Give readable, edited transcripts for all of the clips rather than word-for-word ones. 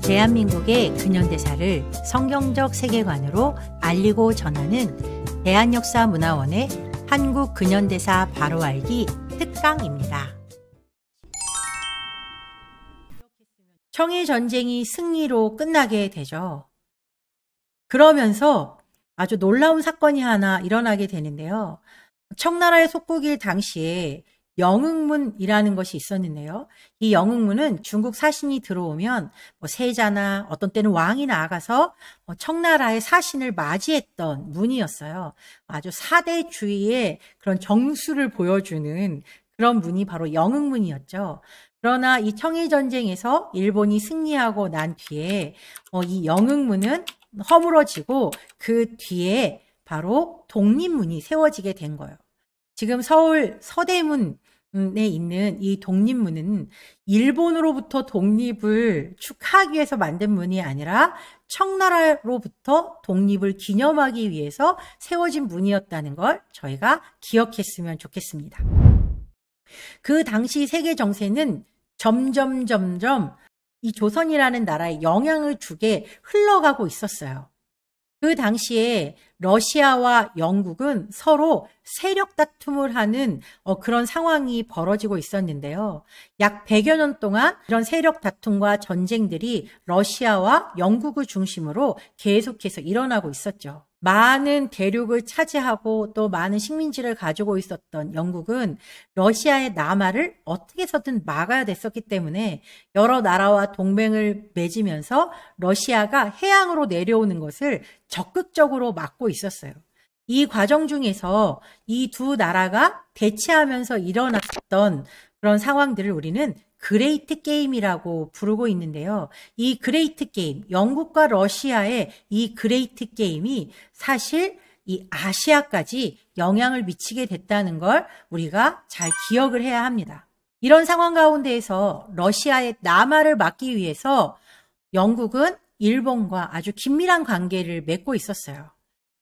대한민국의 근현대사를 성경적 세계관으로 알리고 전하는 대한역사문화원의 한국 근현대사 바로 알기 특강입니다. 청일전쟁이 승리로 끝나게 되죠. 그러면서 아주 놀라운 사건이 하나 일어나게 되는데요. 청나라의 속국일 당시에 영흥문이라는 것이 있었는데요. 이 영흥문은 중국 사신이 들어오면 세자나 어떤 때는 왕이 나아가서 청나라의 사신을 맞이했던 문이었어요. 아주 사대주의의 그런 정수를 보여주는 그런 문이 바로 영흥문이었죠. 그러나 이 청일전쟁에서 일본이 승리하고 난 뒤에 이 영흥문은 허물어지고 그 뒤에 바로 독립문이 세워지게 된 거예요. 지금 서울 서대문에 있는 이 독립문은 일본으로부터 독립을 축하하기 위해서 만든 문이 아니라 청나라로부터 독립을 기념하기 위해서 세워진 문이었다는 걸 저희가 기억했으면 좋겠습니다. 그 당시 세계 정세는 점점 이 조선이라는 나라에 영향을 주게 흘러가고 있었어요. 그 당시에 러시아와 영국은 서로 세력 다툼을 하는 그런 상황이 벌어지고 있었는데요. 약 100여 년 동안 이런 세력 다툼과 전쟁들이 러시아와 영국을 중심으로 계속해서 일어나고 있었죠. 많은 대륙을 차지하고 또 많은 식민지를 가지고 있었던 영국은 러시아의 남하를 어떻게 해서든 막아야 됐었기 때문에 여러 나라와 동맹을 맺으면서 러시아가 해양으로 내려오는 것을 적극적으로 막고 있었어요. 이 과정 중에서 이 두 나라가 대치하면서 일어났던 그런 상황들을 우리는 그레이트 게임이라고 부르고 있는데요. 이 그레이트 게임, 영국과 러시아의 이 그레이트 게임이 사실 이 아시아까지 영향을 미치게 됐다는 걸 우리가 잘 기억을 해야 합니다. 이런 상황 가운데에서 러시아의 남하를 막기 위해서 영국은 일본과 아주 긴밀한 관계를 맺고 있었어요.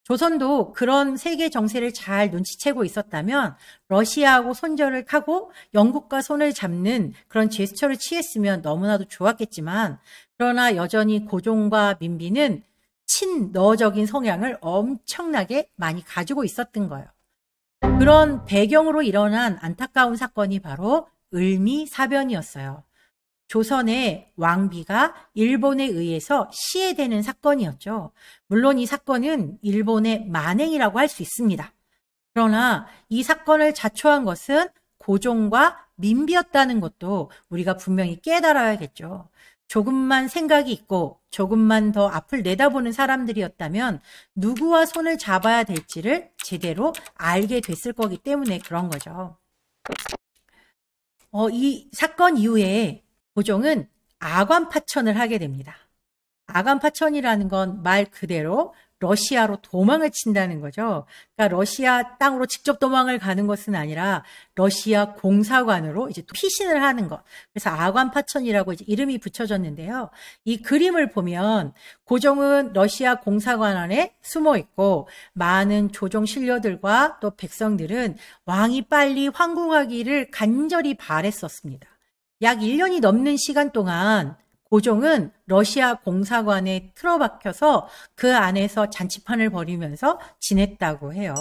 조선도 그런 세계 정세를 잘 눈치채고 있었다면 러시아하고 손절을 하고 영국과 손을 잡는 그런 제스처를 취했으면 너무나도 좋았겠지만 그러나 여전히 고종과 민비는 친러적인 성향을 엄청나게 많이 가지고 있었던 거예요. 그런 배경으로 일어난 안타까운 사건이 바로 을미사변이었어요. 조선의 왕비가 일본에 의해서 시해되는 사건이었죠. 물론 이 사건은 일본의 만행이라고 할 수 있습니다. 그러나 이 사건을 자초한 것은 고종과 민비였다는 것도 우리가 분명히 깨달아야겠죠. 조금만 생각이 있고 조금만 더 앞을 내다보는 사람들이었다면 누구와 손을 잡아야 될지를 제대로 알게 됐을 거기 때문에 그런 거죠. 이 사건 이후에 고종은 아관파천을 하게 됩니다. 아관파천이라는 건 말 그대로 러시아로 도망을 친다는 거죠. 그러니까 러시아 땅으로 직접 도망을 가는 것은 아니라 러시아 공사관으로 이제 피신을 하는 것. 그래서 아관파천이라고 이제 이름이 붙여졌는데요. 이 그림을 보면 고종은 러시아 공사관 안에 숨어 있고 많은 조정 신료들과 또 백성들은 왕이 빨리 황궁하기를 간절히 바랬었습니다. 약 1년이 넘는 시간 동안 고종은 러시아 공사관에 틀어박혀서 그 안에서 잔치판을 벌이면서 지냈다고 해요.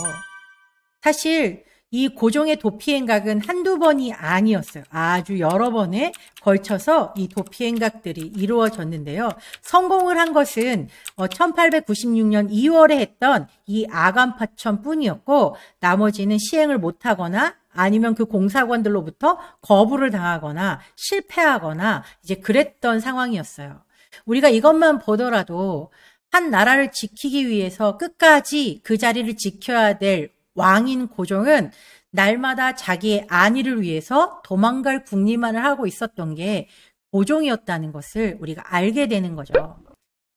사실 이 고종의 도피 행각은 한두 번이 아니었어요. 아주 여러 번에 걸쳐서 이 도피 행각들이 이루어졌는데요. 성공을 한 것은 1896년 2월에 했던 이 아관파천 뿐이었고 나머지는 시행을 못하거나 아니면 그 공사관들로부터 거부를 당하거나 실패하거나 이제 그랬던 상황이었어요. 우리가 이것만 보더라도 한 나라를 지키기 위해서 끝까지 그 자리를 지켜야 될 왕인 고종은 날마다 자기의 안위를 위해서 도망갈 궁리만을 하고 있었던 게 고종이었다는 것을 우리가 알게 되는 거죠.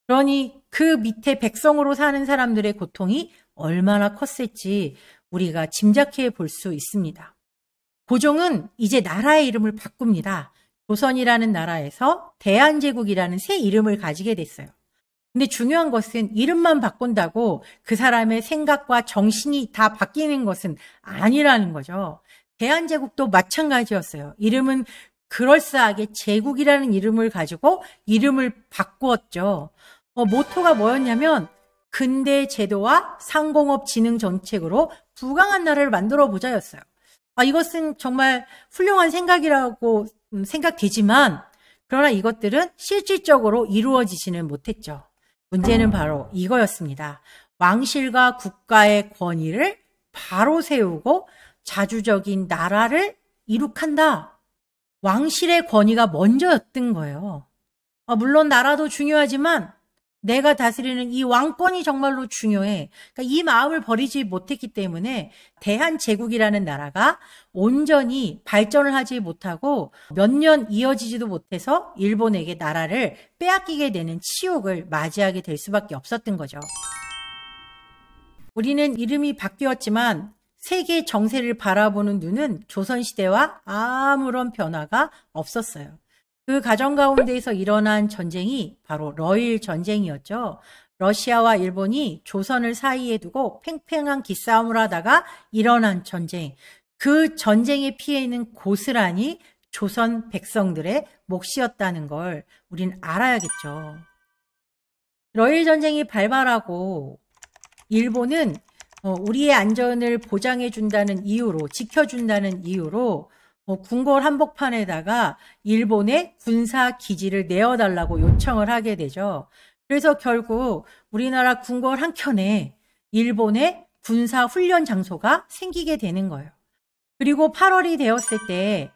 그러니 그 밑에 백성으로 사는 사람들의 고통이 얼마나 컸을지 우리가 짐작해 볼 수 있습니다. 고종은 이제 나라의 이름을 바꿉니다. 조선이라는 나라에서 대한제국이라는 새 이름을 가지게 됐어요. 근데 중요한 것은 이름만 바꾼다고 그 사람의 생각과 정신이 다 바뀌는 것은 아니라는 거죠. 대한제국도 마찬가지였어요. 이름은 그럴싸하게 제국이라는 이름을 가지고 이름을 바꾸었죠. 모토가 뭐였냐면 근대 제도와 상공업 진흥 정책으로 부강한 나라를 만들어 보자였어요. 이것은 정말 훌륭한 생각이라고 생각되지만 그러나 이것들은 실질적으로 이루어지지는 못했죠. 문제는 바로 이거였습니다. 왕실과 국가의 권위를 바로 세우고 자주적인 나라를 이룩한다. 왕실의 권위가 먼저였던 거예요. 물론 나라도 중요하지만 내가 다스리는 이 왕권이 정말로 중요해. 그러니까 이 마음을 버리지 못했기 때문에 대한제국이라는 나라가 온전히 발전을 하지 못하고 몇 년 이어지지도 못해서 일본에게 나라를 빼앗기게 되는 치욕을 맞이하게 될 수밖에 없었던 거죠. 우리는 이름이 바뀌었지만 세계 정세를 바라보는 눈은 조선시대와 아무런 변화가 없었어요. 그 과정 가운데에서 일어난 전쟁이 바로 러일 전쟁이었죠. 러시아와 일본이 조선을 사이에 두고 팽팽한 기싸움을 하다가 일어난 전쟁. 그 전쟁의 피해는 고스란히 조선 백성들의 몫이었다는 걸 우린 알아야겠죠. 러일 전쟁이 발발하고 일본은 우리의 안전을 보장해준다는 이유로, 지켜준다는 이유로 궁궐 한복판에다가 일본의 군사 기지를 내어달라고 요청을 하게 되죠. 그래서 결국 우리나라 궁궐 한켠에 일본의 군사 훈련 장소가 생기게 되는 거예요. 그리고 8월이 되었을 때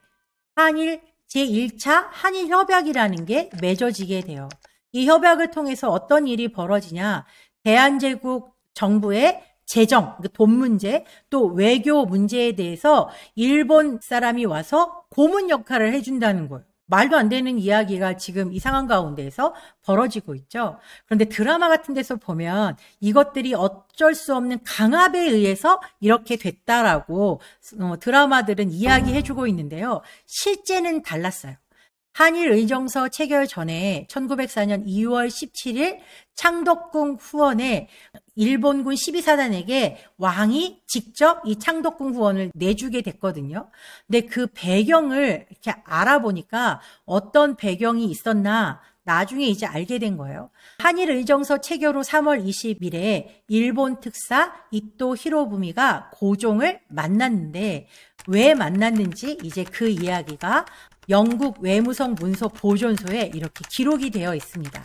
한일 제1차 한일협약이라는 게 맺어지게 돼요. 이 협약을 통해서 어떤 일이 벌어지냐, 대한제국 정부의 재정, 돈 문제, 또 외교 문제에 대해서 일본 사람이 와서 고문 역할을 해준다는 거예요. 말도 안 되는 이야기가 지금 이 상황 가운데에서 벌어지고 있죠. 그런데 드라마 같은 데서 보면 이것들이 어쩔 수 없는 강압에 의해서 이렇게 됐다라고 드라마들은 이야기해주고 있는데요. 실제는 달랐어요. 한일의정서 체결 전에 1904년 2월 17일 창덕궁 후원에 일본군 12사단에게 왕이 직접 이 창덕궁 후원을 내주게 됐거든요. 근데 그 배경을 이렇게 알아보니까 어떤 배경이 있었나 나중에 이제 알게 된 거예요. 한일의정서 체결 후 3월 20일에 일본 특사 이토 히로부미가 고종을 만났는데 왜 만났는지 이제 그 이야기가 영국 외무성 문서 보존소에 이렇게 기록이 되어 있습니다.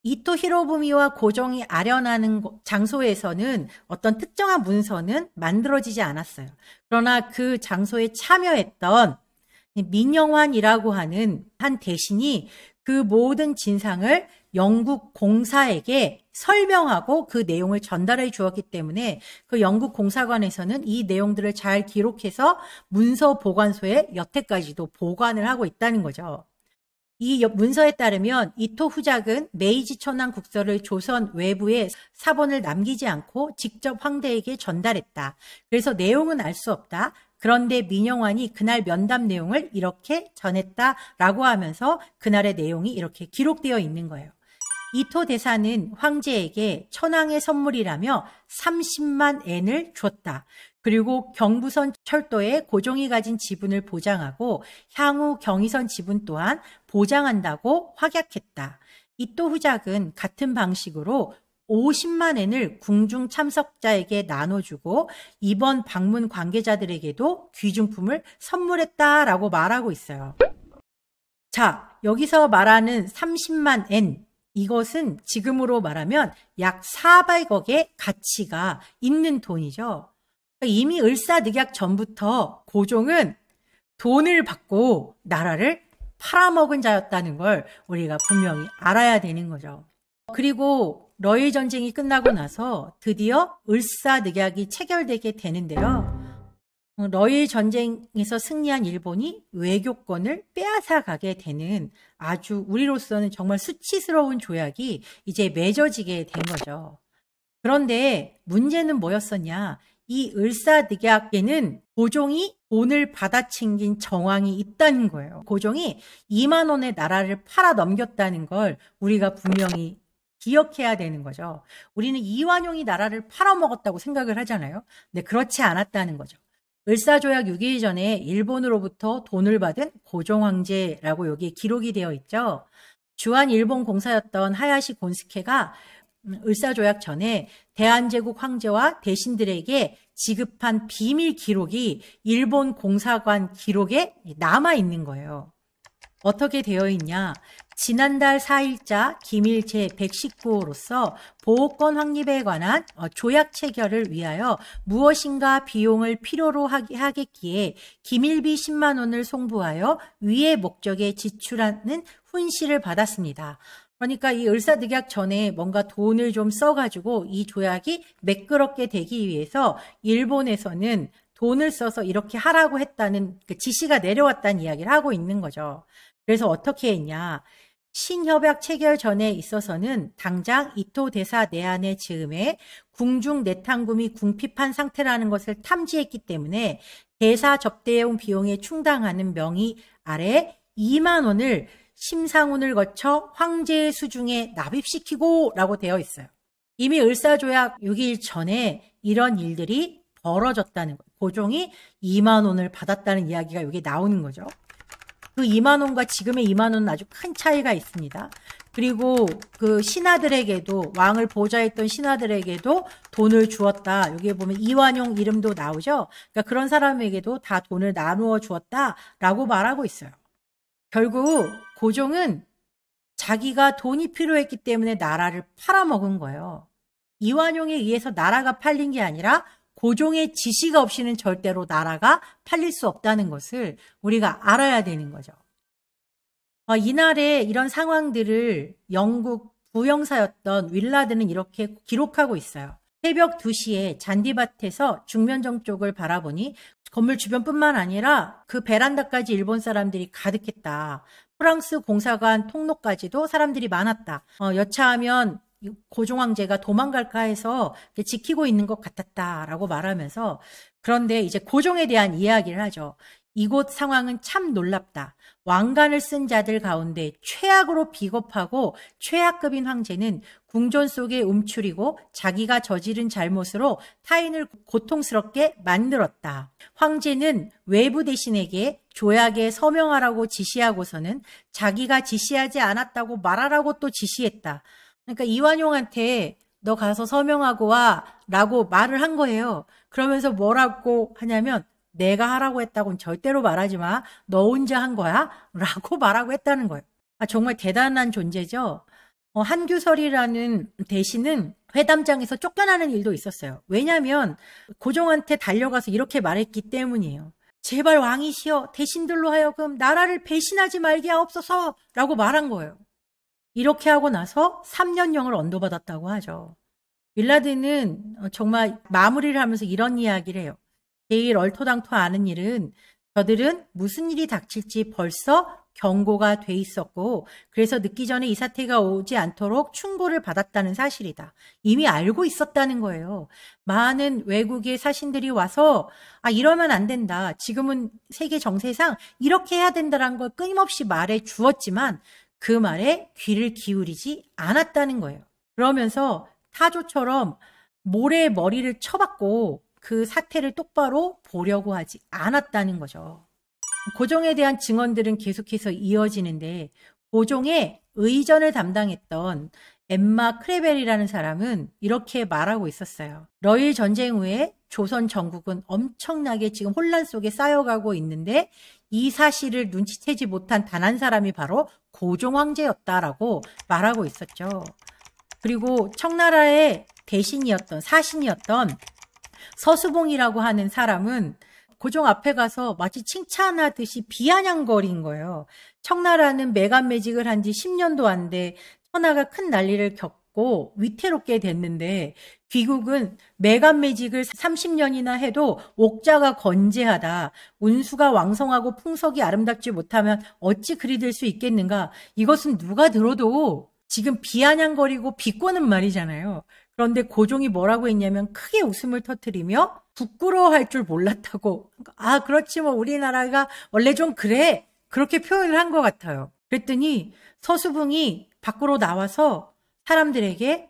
이토 히로부미와 고종이 아련하는 장소에서는 어떤 특정한 문서는 만들어지지 않았어요. 그러나 그 장소에 참여했던 민영환이라고 하는 한 대신이 그 모든 진상을 영국 공사에게 설명하고 그 내용을 전달해 주었기 때문에 그 영국 공사관에서는 이 내용들을 잘 기록해서 문서 보관소에 여태까지도 보관을 하고 있다는 거죠. 이 문서에 따르면 이토 후작은 메이지 천황 국서를 조선 외부에 사본을 남기지 않고 직접 황대에게 전달했다. 그래서 내용은 알 수 없다. 그런데 민영환이 그날 면담 내용을 이렇게 전했다라고 하면서 그날의 내용이 이렇게 기록되어 있는 거예요. 이토 대사는 황제에게 천황의 선물이라며 30만 엔을 줬다. 그리고 경부선 철도에 고종이 가진 지분을 보장하고 향후 경의선 지분 또한 보장한다고 확약했다. 이토 후작은 같은 방식으로 50만 엔을 궁중 참석자에게 나눠주고 이번 방문 관계자들에게도 귀중품을 선물했다라고 말하고 있어요. 자, 여기서 말하는 30만 엔, 이것은 지금으로 말하면 약 400억의 가치가 있는 돈이죠. 이미 을사늑약 전부터 고종은 돈을 받고 나라를 팔아먹은 자였다는 걸 우리가 분명히 알아야 되는 거죠. 그리고 러일 전쟁이 끝나고 나서 드디어 을사늑약이 체결되게 되는데요. 러일 전쟁에서 승리한 일본이 외교권을 빼앗아 가게 되는 아주 우리로서는 정말 수치스러운 조약이 이제 맺어지게 된 거죠. 그런데 문제는 뭐였었냐? 이 을사늑약에는 고종이 돈을 받아챙긴 정황이 있다는 거예요. 고종이 2만 원의 나라를 팔아 넘겼다는 걸 우리가 분명히 기억해야 되는 거죠. 우리는 이완용이 나라를 팔아먹었다고 생각을 하잖아요. 근데 그렇지 않았다는 거죠. 을사조약 6일 전에 일본으로부터 돈을 받은 고종 황제라고 여기에 기록이 되어 있죠. 주한 일본 공사였던 하야시 곤스케가 을사조약 전에 대한제국 황제와 대신들에게 지급한 비밀 기록이 일본 공사관 기록에 남아 있는 거예요. 어떻게 되어 있냐? 지난달 4일자 기밀 제119호로서 보호권 확립에 관한 조약 체결을 위하여 무엇인가 비용을 필요로 하겠기에 기밀비 10만 원을 송부하여 위의 목적에 지출하는 훈시를 받았습니다. 그러니까 이 을사늑약 전에 뭔가 돈을 좀 써가지고 이 조약이 매끄럽게 되기 위해서 일본에서는 돈을 써서 이렇게 하라고 했다는 그 지시가 내려왔다는 이야기를 하고 있는 거죠. 그래서 어떻게 했냐. 신협약 체결 전에 있어서는 당장 이토 대사 내한의 즈음에 궁중 내탕금이 궁핍한 상태라는 것을 탐지했기 때문에 대사 접대용 비용에 충당하는 명의 아래 2만 원을 심상훈을 거쳐 황제의 수중에 납입시키고 라고 되어 있어요. 이미 을사조약 6일 전에 이런 일들이 벌어졌다는 거예요. 고종이 2만 원을 받았다는 이야기가 여기 나오는 거죠. 그 2만 원과 지금의 2만 원은 아주 큰 차이가 있습니다. 그리고 그 신하들에게도 왕을 보좌했던 신하들에게도 돈을 주었다. 여기에 보면 이완용 이름도 나오죠. 그러니까 그런 사람에게도 다 돈을 나누어 주었다라고 말하고 있어요. 결국 고종은 자기가 돈이 필요했기 때문에 나라를 팔아먹은 거예요. 이완용에 의해서 나라가 팔린 게 아니라 고종의 지시가 없이는 절대로 나라가 팔릴 수 없다는 것을 우리가 알아야 되는 거죠. 이날에 이런 상황들을 영국 부영사였던 윌라드는 이렇게 기록하고 있어요. 새벽 2시에 잔디밭에서 중면정 쪽을 바라보니 건물 주변뿐만 아니라 그 베란다까지 일본 사람들이 가득했다. 프랑스 공사관 통로까지도 사람들이 많았다. 여차하면 고종 황제가 도망갈까 해서 지키고 있는 것 같았다라고 말하면서, 그런데 이제 고종에 대한 이야기를 하죠. 이곳 상황은 참 놀랍다. 왕관을 쓴 자들 가운데 최악으로 비겁하고 최하급인 황제는 궁전 속에 움츠리고 자기가 저지른 잘못으로 타인을 고통스럽게 만들었다. 황제는 외부 대신에게 조약에 서명하라고 지시하고서는 자기가 지시하지 않았다고 말하라고 또 지시했다. 그러니까 이완용한테 너 가서 서명하고 와 라고 말을 한 거예요. 그러면서 뭐라고 하냐면 내가 하라고 했다고는 절대로 말하지 마. 너 혼자 한 거야? 라고 말하고 했다는 거예요. 정말 대단한 존재죠. 한규설이라는 대신은 회담장에서 쫓겨나는 일도 있었어요. 왜냐하면 고종한테 달려가서 이렇게 말했기 때문이에요. 제발 왕이시여 대신들로 하여금 나라를 배신하지 말게 하옵소서 라고 말한 거예요. 이렇게 하고 나서 3년형을 언도받았다고 하죠. 윌라드는 정말 마무리를 하면서 이런 이야기를 해요. 제일 얼토당토 아는 일은 저들은 무슨 일이 닥칠지 벌써 경고가 돼 있었고 그래서 늦기 전에 이 사태가 오지 않도록 충고를 받았다는 사실이다. 이미 알고 있었다는 거예요. 많은 외국의 사신들이 와서 이러면 안 된다. 지금은 세계 정세상 이렇게 해야 된다는 걸 끊임없이 말해 주었지만 그 말에 귀를 기울이지 않았다는 거예요. 그러면서 타조처럼 모래에 머리를 쳐박고 그 사태를 똑바로 보려고 하지 않았다는 거죠. 고종에 대한 증언들은 계속해서 이어지는데 고종의 의전을 담당했던 엠마 크레벨이라는 사람은 이렇게 말하고 있었어요. 러일 전쟁 후에 조선 전국은 엄청나게 지금 혼란 속에 쌓여가고 있는데 이 사실을 눈치채지 못한 단 한 사람이 바로 고종 황제였다라고 말하고 있었죠. 그리고 청나라의 대신이었던 사신이었던 서수봉이라고 하는 사람은 고종 앞에 가서 마치 칭찬하듯이 비아냥거린 거예요. 청나라는 매간매직을 한 지 10년도 안 돼 천하가 큰 난리를 겪고 위태롭게 됐는데 귀국은 매간매직을 30년이나 해도 옥자가 건재하다. 운수가 왕성하고 풍속이 아름답지 못하면 어찌 그리 될 수 있겠는가. 이것은 누가 들어도 지금 비아냥거리고 비꼬는 말이잖아요. 그런데 고종이 뭐라고 했냐면 크게 웃음을 터뜨리며 부끄러워할 줄 몰랐다고. 그렇지 뭐 우리나라가 원래 좀 그래. 그렇게 표현을 한 것 같아요. 그랬더니 서수붕이 밖으로 나와서 사람들에게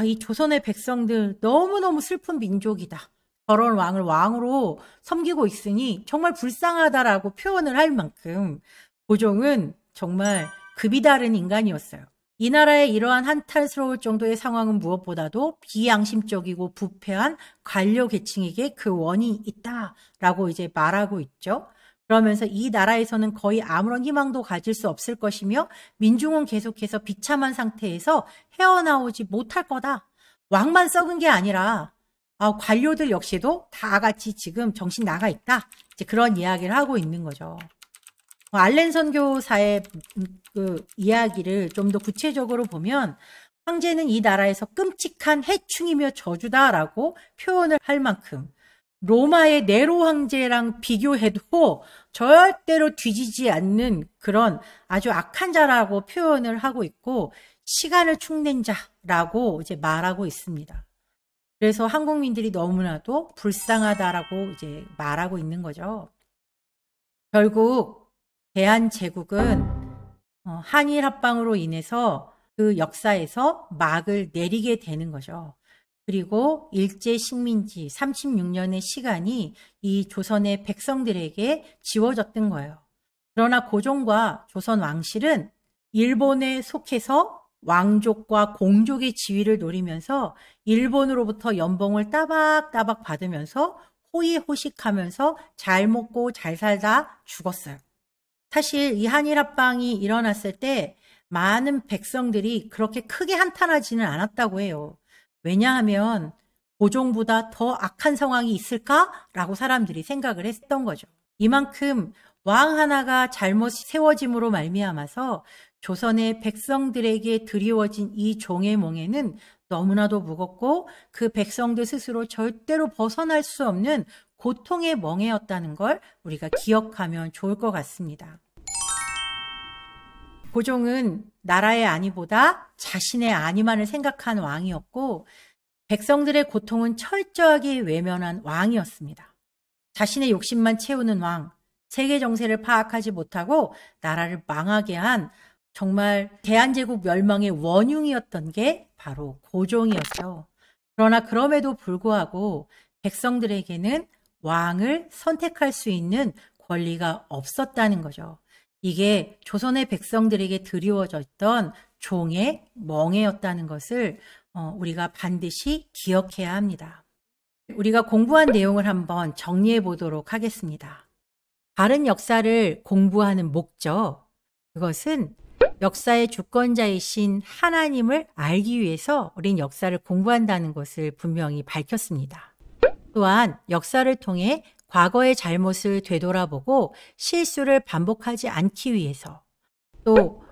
이 조선의 백성들 너무너무 슬픈 민족이다. 저런 왕을 왕으로 섬기고 있으니 정말 불쌍하다라고 표현을 할 만큼 고종은 정말 급이 다른 인간이었어요. 이 나라의 이러한 한탄스러울 정도의 상황은 무엇보다도 비양심적이고 부패한 관료 계층에게 그 원인이 있다라고 이제 말하고 있죠. 그러면서 이 나라에서는 거의 아무런 희망도 가질 수 없을 것이며 민중은 계속해서 비참한 상태에서 헤어나오지 못할 거다. 왕만 썩은 게 아니라 관료들 역시도 다 같이 지금 정신 나가 있다. 이제 그런 이야기를 하고 있는 거죠. 알렌 선교사의 그 이야기를 좀 더 구체적으로 보면 황제는 이 나라에서 끔찍한 해충이며 저주다라고 표현을 할 만큼 로마의 네로 황제랑 비교해도 절대로 뒤지지 않는 그런 아주 악한 자라고 표현을 하고 있고 시간을 축낸 자라고 이제 말하고 있습니다. 그래서 한국민들이 너무나도 불쌍하다라고 이제 말하고 있는 거죠. 결국 대한제국은 한일 합방으로 인해서 그 역사에서 막을 내리게 되는 거죠. 그리고 일제 식민지 36년의 시간이 이 조선의 백성들에게 지워졌던 거예요. 그러나 고종과 조선 왕실은 일본에 속해서 왕족과 공족의 지위를 노리면서 일본으로부터 연봉을 따박따박 받으면서 호의호식하면서 잘 먹고 잘 살다 죽었어요. 사실 이 한일 합방이 일어났을 때 많은 백성들이 그렇게 크게 한탄하지는 않았다고 해요. 왜냐하면 고종보다 더 악한 상황이 있을까라고 사람들이 생각을 했던 거죠. 이만큼 왕 하나가 잘못 세워짐으로 말미암아서 조선의 백성들에게 드리워진 이 종의 몽에는 너무나도 무겁고 그 백성들 스스로 절대로 벗어날 수 없는 고통의 멍에였다는 걸 우리가 기억하면 좋을 것 같습니다. 고종은 나라의 안위보다 자신의 안위만을 생각한 왕이었고 백성들의 고통은 철저하게 외면한 왕이었습니다. 자신의 욕심만 채우는 왕, 세계 정세를 파악하지 못하고 나라를 망하게 한 정말 대한제국 멸망의 원흉이었던 게 바로 고종이었죠. 그러나 그럼에도 불구하고 백성들에게는 왕을 선택할 수 있는 권리가 없었다는 거죠. 이게 조선의 백성들에게 드리워졌던 종의 멍에였다는 것을 우리가 반드시 기억해야 합니다. 우리가 공부한 내용을 한번 정리해 보도록 하겠습니다. 바른 역사를 공부하는 목적, 그것은 역사의 주권자이신 하나님을 알기 위해서 우린 역사를 공부한다는 것을 분명히 밝혔습니다. 또한 역사를 통해 과거의 잘못을 되돌아보고 실수를 반복하지 않기 위해서, 또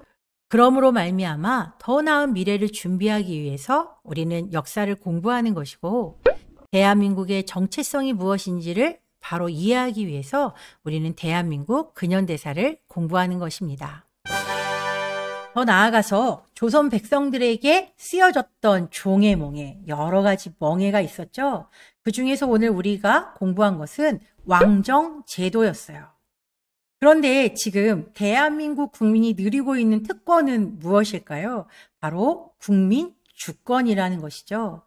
그러므로 말미암아 더 나은 미래를 준비하기 위해서 우리는 역사를 공부하는 것이고, 대한민국의 정체성이 무엇인지를 바로 이해하기 위해서 우리는 대한민국 근현대사를 공부하는 것입니다. 더 나아가서 조선 백성들에게 쓰여졌던 종의 멍에, 여러 가지 멍에가 있었죠. 그 중에서 오늘 우리가 공부한 것은 왕정 제도였어요. 그런데 지금 대한민국 국민이 누리고 있는 특권은 무엇일까요? 바로 국민 주권이라는 것이죠.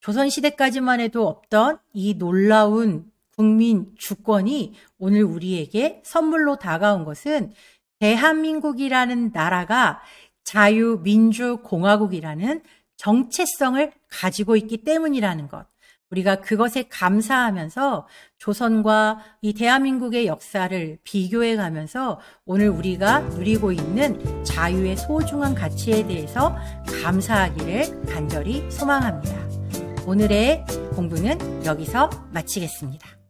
조선시대까지만 해도 없던 이 놀라운 국민 주권이 오늘 우리에게 선물로 다가온 것은 대한민국이라는 나라가 자유민주공화국이라는 정체성을 가지고 있기 때문이라는 것. 우리가 그것에 감사하면서 조선과 이 대한민국의 역사를 비교해 가면서 오늘 우리가 누리고 있는 자유의 소중한 가치에 대해서 감사하기를 간절히 소망합니다. 오늘의 공부는 여기서 마치겠습니다.